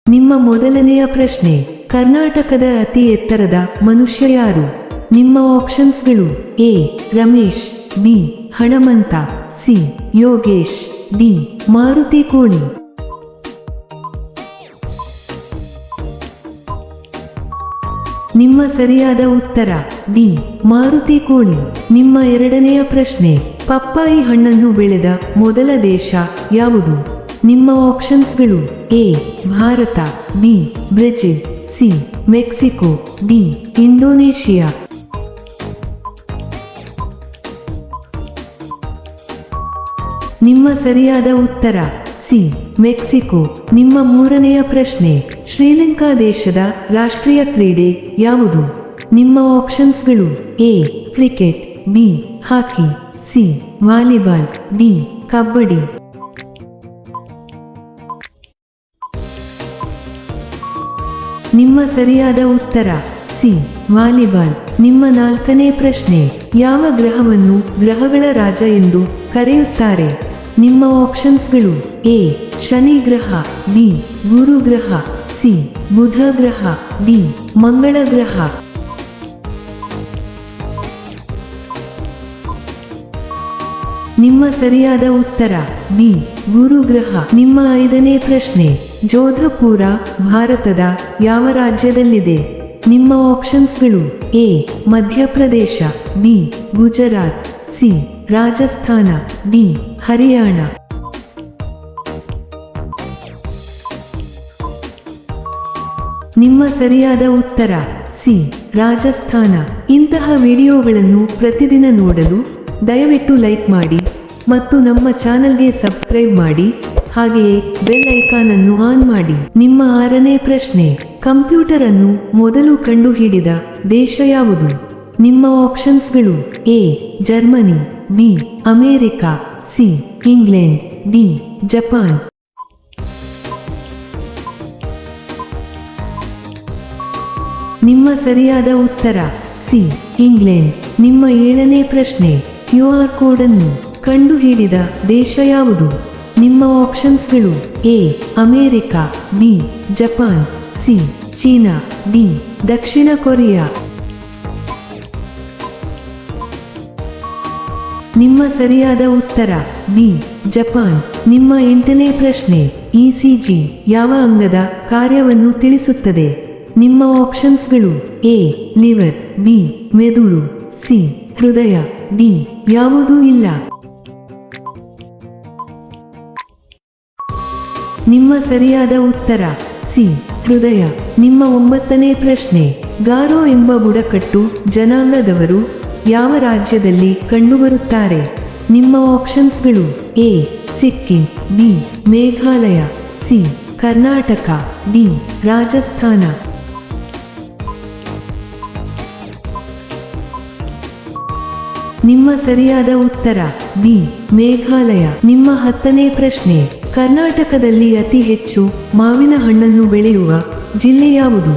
ನಿಮ್ಮ ಮೊದಲನೆಯ ಪ್ರಶ್ನೆ, ಕರ್ನಾಟಕದ ಅತಿ ಎತ್ತರದ ಮನುಷ್ಯ ಯಾರು? ನಿಮ್ಮ ಆಪ್ಷನ್ಸ್ಗಳು: A Ramesh, B Hanamanta, C Yogesh, D Maruti Koli. ನಿಮ್ಮ ಸರಿಯಾದ ಉತ್ತರ ಡಿ ಮಾರುತಿ ಕೋಳಿ. ನಿಮ್ಮ ಎರಡನೆಯ ಪ್ರಶ್ನೆ, ಪಪ್ಪಾಯಿ ಹಣ್ಣನ್ನು ಬೆಳೆದ ಮೊದಲ ದೇಶ ಯಾವುದು? ನಿಮ್ಮ ಆಪ್ಷನ್ಸ್ಗಳು: A Bharat, B Brazil, C Mexico, D Indonesia. ನಿಮ್ಮ ಸರಿಯಾದ ಉತ್ತರ ಸಿ ಮೆಕ್ಸಿಕೋ. ನಿಮ್ಮ ಮೂರನೆಯ ಪ್ರಶ್ನೆ, ಶ್ರೀಲಂಕಾ ದೇಶದ ರಾಷ್ಟ್ರೀಯ ಕ್ರೀಡೆ ಯಾವುದು? ನಿಮ್ಮ ಆಪ್ಷನ್ಸ್ಗಳು: A cricket, B hockey, C volleyball, D kabaddi. ನಿಮ್ಮ ಸರಿಯಾದ ಉತ್ತರ ಸಿ ವಾಲಿಬಾಲ್. ನಿಮ್ಮ ನಾಲ್ಕನೇ ಪ್ರಶ್ನೆ, ಯಾವ ಗ್ರಹವನ್ನು ಗ್ರಹಗಳ ರಾಜ ಎಂದು ಕರೆಯುತ್ತಾರೆ? ನಿಮ್ಮ ಆಪ್ಷನ್ಸ್ಗಳು: ಎ ಶನಿ ಗ್ರಹ, ಬಿ ಗುರು ಗ್ರಹ, ಸಿ ಬುಧ ಗ್ರಹ, ಡಿ ಮಂಗಳ ಗ್ರಹ. ನಿಮ್ಮ ಸರಿಯಾದ ಉತ್ತರ ಬಿ ಗುರು ಗ್ರಹ. ನಿಮ್ಮ ಐದನೇ ಪ್ರಶ್ನೆ, ಜೋಧಪುರ ಭಾರತದ ಯಾವ ರಾಜ್ಯದಲ್ಲಿದೆ? ನಿಮ್ಮ ಆಪ್ಷನ್ಸ್ಗಳು: A Madhya Pradesh, B Gujarat, C Rajasthan, D Haryana. ನಿಮ್ಮ ಸರಿಯಾದ ಉತ್ತರ ಸಿ ರಾಜಸ್ಥಾನ. ಇಂತಹ ವಿಡಿಯೋಗಳನ್ನು ಪ್ರತಿದಿನ ನೋಡಲು ದಯವಿಟ್ಟು ಲೈಕ್ ಮಾಡಿ ಮತ್ತು ನಮ್ಮ ಚಾನೆಲ್ಗೆ ಸಬ್ಸ್ಕ್ರೈಬ್ ಮಾಡಿ, ಹಾಗೆಯೇ ಬೆಲ್ ಐಕಾನ್ ಅನ್ನು ಆನ್ ಮಾಡಿ. ನಿಮ್ಮ ಆರನೇ ಪ್ರಶ್ನೆ, ಕಂಪ್ಯೂಟರ್ ಅನ್ನು ಮೊದಲು ಕಂಡುಹಿಡಿದ ದೇಶ ಯಾವುದು? ನಿಮ್ಮ ಆಪ್ಷನ್ಸ್ಗಳು: A Germany, B America, C England, D Japan. ನಿಮ್ಮ ಸರಿಯಾದ ಉತ್ತರ ಸಿ ಇಂಗ್ಲೆಂಡ್. ನಿಮ್ಮ ಏಳನೇ ಪ್ರಶ್ನೆ, QR ಕೋಡ್ ಅನ್ನು ಕಂಡುಹಿಡಿದ ದೇಶ ಯಾವುದು? ನಿಮ್ಮ ಆಪ್ಷನ್ಸ್ಗಳು: A America, B Japan, C China, D ದಕ್ಷಿಣ ಕೊರಿಯಾ. ನಿಮ್ಮ ಸರಿಯಾದ ಉತ್ತರ ಬಿ ಜಪಾನ್. ನಿಮ್ಮ ಎಂಟನೇ ಪ್ರಶ್ನೆ, ECG ಯಾವ ಅಂಗದ ಕಾರ್ಯವನ್ನು ತಿಳಿಸುತ್ತದೆ? ನಿಮ್ಮ ಆಪ್ಷನ್ಸ್ಗಳು: ಎ ಲಿವರ್, ಬಿ ಮೆದುಳು, ಸಿ ಹೃದಯ, ಡಿ ಯಾವುದೂ ಇಲ್ಲ. ನಿಮ್ಮ ಸರಿಯಾದ ಉತ್ತರ ಸಿ ಹೃದಯ. ನಿಮ್ಮ ಒಂಬತ್ತನೇ ಪ್ರಶ್ನೆ, ಗಾರೋ ಎಂಬ ಬುಡಕಟ್ಟು ಜನಾಂಗದವರು ಯಾವ ರಾಜ್ಯದಲ್ಲಿ ಕಂಡುಬರುತ್ತಾರೆ? ನಿಮ್ಮ ಆಪ್ಷನ್ಸ್ಗಳು: A Sikkim, B Meghalaya, C Karnataka, D Rajasthan. ನಿಮ್ಮ ಸರಿಯಾದ ಉತ್ತರ ಬಿ ಮೇಘಾಲಯ. ನಿಮ್ಮ ಹತ್ತನೇ ಪ್ರಶ್ನೆ, ಕರ್ನಾಟಕದಲ್ಲಿ ಅತಿ ಹೆಚ್ಚು ಮಾವಿನ ಹಣ್ಣನ್ನು ಬೆಳೆಯುವ ಜಿಲ್ಲೆ ಯಾವುದು?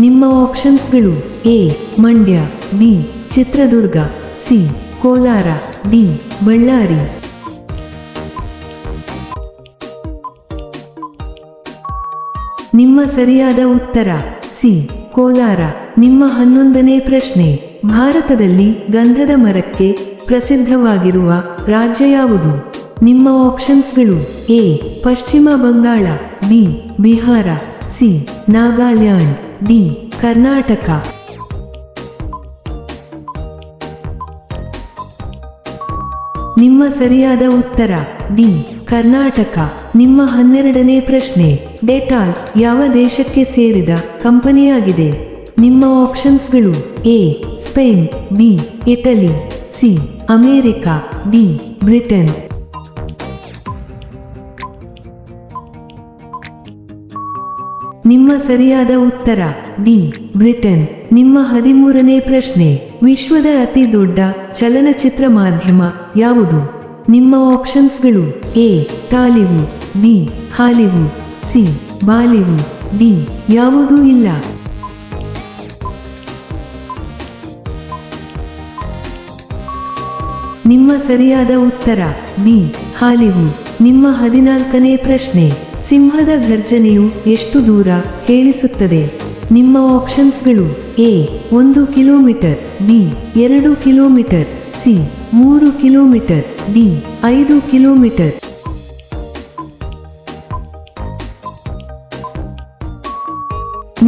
ನಿಮ್ಮ ಆಪ್ಷನ್ಸ್ಗಳು: A Mandya, B Chitradurga, C Kolar, D Ballari. ನಿಮ್ಮ ಸರಿಯಾದ ಉತ್ತರ ಸಿ ಕೋಲಾರ. ನಿಮ್ಮ 11ನೇ ಪ್ರಶ್ನೆ, ಭಾರತದಲ್ಲಿ ಗಂಧದ ಮರಕ್ಕೆ ಪ್ರಸಿದ್ಧವಾಗಿರುವ ರಾಜ್ಯ ಯಾವುದು? ನಿಮ್ಮ ಆಪ್ಷನ್ಸ್ಗಳು: A Pashchima Bangala, B Bihar, C Nagaland, D Karnataka. ನಿಮ್ಮ ಸರಿಯಾದ ಉತ್ತರ ಡಿ ಕರ್ನಾಟಕ. ನಿಮ್ಮ 12ನೇ ಪ್ರಶ್ನೆ, ಡೆಟಾಲ್ ಯಾವ ದೇಶಕ್ಕೆ ಸೇರಿದ ಕಂಪನಿಯಾಗಿದೆ? ನಿಮ್ಮ ಆಪ್ಷನ್ಸ್ಗಳು: A Spain, B Italy, C America, D Britain. ನಿಮ್ಮ ಸರಿಯಾದ ಉತ್ತರ ಡಿ ಬ್ರಿಟನ್. ನಿಮ್ಮ 13ನೇ ಪ್ರಶ್ನೆ, ವಿಶ್ವದ ಅತಿ ದೊಡ್ಡ ಚಲನಚಿತ್ರ ಮಾಧ್ಯಮ ಯಾವುದು? ನಿಮ್ಮ ಆಪ್ಷನ್ಸ್ಗಳು: A Tollywood, B Hollywood, C Bollywood, D ಯಾವುದೂ ಇಲ್ಲ. ನಿಮ್ಮ ಸರಿಯಾದ ಉತ್ತರ ಬಿ ಹಾಲಿವುಡ್. ನಿಮ್ಮ 14ನೇ ಪ್ರಶ್ನೆ, ಸಿಂಹದ ಘರ್ಜನೆಯು ಎಷ್ಟು ದೂರ ಕೇಳಿಸುತ್ತದೆ? ನಿಮ್ಮ ಆಪ್ಷನ್ಸ್ಗಳು: A 1 kilometre, B 2 kilometre, C 3 kilometre, D 5 kilometre.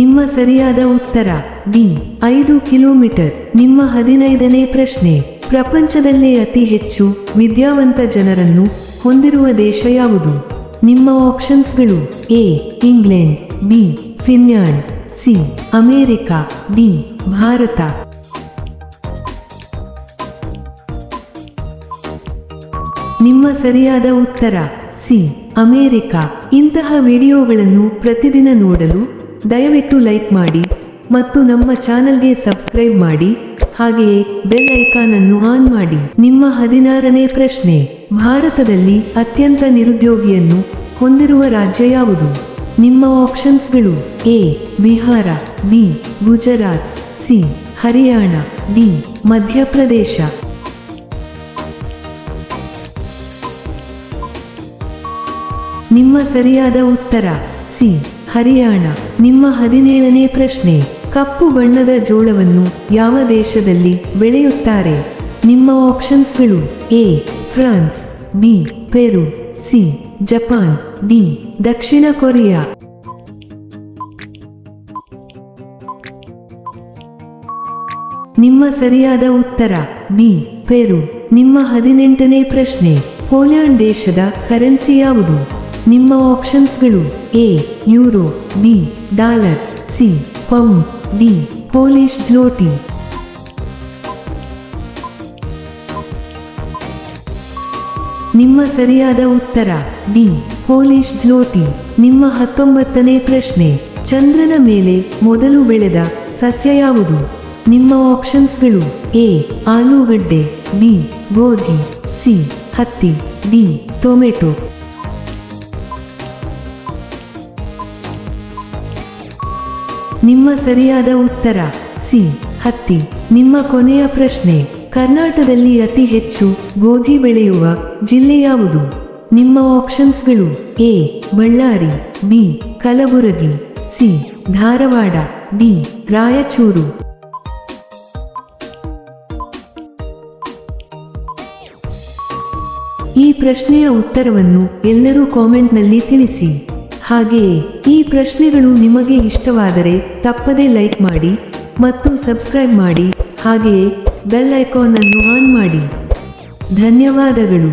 ನಿಮ್ಮ ಸರಿಯಾದ ಉತ್ತರ ಡಿ 5 ಕಿಲೋಮೀಟರ್. ನಿಮ್ಮ 15ನೇ ಪ್ರಶ್ನೆ: ಪ್ರಪಂಚದಲ್ಲೇ ಅತಿ ಹೆಚ್ಚು ವಿದ್ಯಾವಂತ ಜನರನ್ನು ಹೊಂದಿರುವ ದೇಶ ಯಾವುದು? ನಿಮ್ಮ ಆಪ್ಷನ್ಸ್ಗಳು: A England, B Finland, C America, D Bharat. ನಿಮ್ಮ ಸರಿಯಾದ ಉತ್ತರ ಸಿ ಅಮೇರಿಕಾ. ಇಂತಹ ವಿಡಿಯೋಗಳನ್ನು ಪ್ರತಿದಿನ ನೋಡಲು ದಯವಿಟ್ಟು ಲೈಕ್ ಮಾಡಿ ಮತ್ತು ನಮ್ಮ ಚಾನಲ್ಗೆ ಸಬ್ಸ್ಕ್ರೈಬ್ ಮಾಡಿ, ಹಾಗೆಯೇ ಬೆಲ್ ಐಕಾನ್ ಅನ್ನು ಆನ್ ಮಾಡಿ. ನಿಮ್ಮ 16ನೇ ಪ್ರಶ್ನೆ: ಭಾರತದಲ್ಲಿ ಅತ್ಯಂತ ನಿರುದ್ಯೋಗಿಯನ್ನು ಹೊಂದಿರುವ ರಾಜ್ಯ ಯಾವುದು? ನಿಮ್ಮ ಆಪ್ಷನ್ಸ್ಗಳು: A Bihar, B Gujarat, C Haryana, D Madhya Pradesh. ನಿಮ್ಮ ಸರಿಯಾದ ಉತ್ತರ ಸಿ ಹರಿಯಾಣ. ನಿಮ್ಮ 17ನೇ ಪ್ರಶ್ನೆ: ಕಪ್ಪು ಬಣ್ಣದ ಜೋಳವನ್ನು ಯಾವ ದೇಶದಲ್ಲಿ ಬೆಳೆಯುತ್ತಾರೆ? ನಿಮ್ಮ ಆಪ್ಷನ್ಸ್ಗಳು: A France, B Peru, C Japan, D ದಕ್ಷಿಣ ಕೊರಿಯಾ. ನಿಮ್ಮ ಸರಿಯಾದ ಉತ್ತರ ಬಿ ಪೆರು. ನಿಮ್ಮ 18ನೇ ಪ್ರಶ್ನೆ: ಪೋಲ್ಯಾಂಡ್ ದೇಶದ ಕರೆನ್ಸಿ ಯಾವುದು? ನಿಮ್ಮ ಆಪ್ಷನ್ಸ್ಗಳು: A euro, B dollar, C pound, D Polish zloty. ನಿಮ್ಮ ಸರಿಯಾದ ಉತ್ತರ ಡಿ ಪೋಲಿಷ್ ಜ್ಲೋಟಿ. ನಿಮ್ಮ 19ನೇ ಪ್ರಶ್ನೆ: ಚಂದ್ರನ ಮೇಲೆ ಮೊದಲು ಬೆಳೆದ ಸಸ್ಯ ಯಾವುದು? ನಿಮ್ಮ ಆಪ್ಷನ್ಸ್ಗಳು: ಎ ಆಲೂಗಡ್ಡೆ, ಬಿ ಗೋಧಿ, ಸಿ ಹತ್ತಿ, ಡಿ ಟೊಮೆಟೊ. ನಿಮ್ಮ ಸರಿಯಾದ ಉತ್ತರ ಸಿ ಹತ್ತಿ. ನಿಮ್ಮ ಕೊನೆಯ ಪ್ರಶ್ನೆ: ಕರ್ನಾಟಕದಲ್ಲಿ ಅತಿ ಹೆಚ್ಚು ಗೋಧಿ ಬೆಳೆಯುವ ಜಿಲ್ಲೆ ಯಾವುದು? ನಿಮ್ಮ ಆಪ್ಷನ್ಸ್ಗಳು: A Ballari, B Kalaburagi, C Dharwad, D Raichur. ಈ ಪ್ರಶ್ನೆಯ ಉತ್ತರವನ್ನು ಎಲ್ಲರೂ ಕಾಮೆಂಟ್ನಲ್ಲಿ ತಿಳಿಸಿ. ಹಾಗೆಯೇ ಈ ಪ್ರಶ್ನೆಗಳು ನಿಮಗೆ ಇಷ್ಟವಾದರೆ ತಪ್ಪದೇ ಲೈಕ್ ಮಾಡಿ ಮತ್ತು ಸಬ್ಸ್ಕ್ರೈಬ್ ಮಾಡಿ, ಹಾಗೆಯೇ ಬೆಲ್ ಐಕಾನ್ ಅನ್ನು ಆನ್ ಮಾಡಿ. ಧನ್ಯವಾದಗಳು.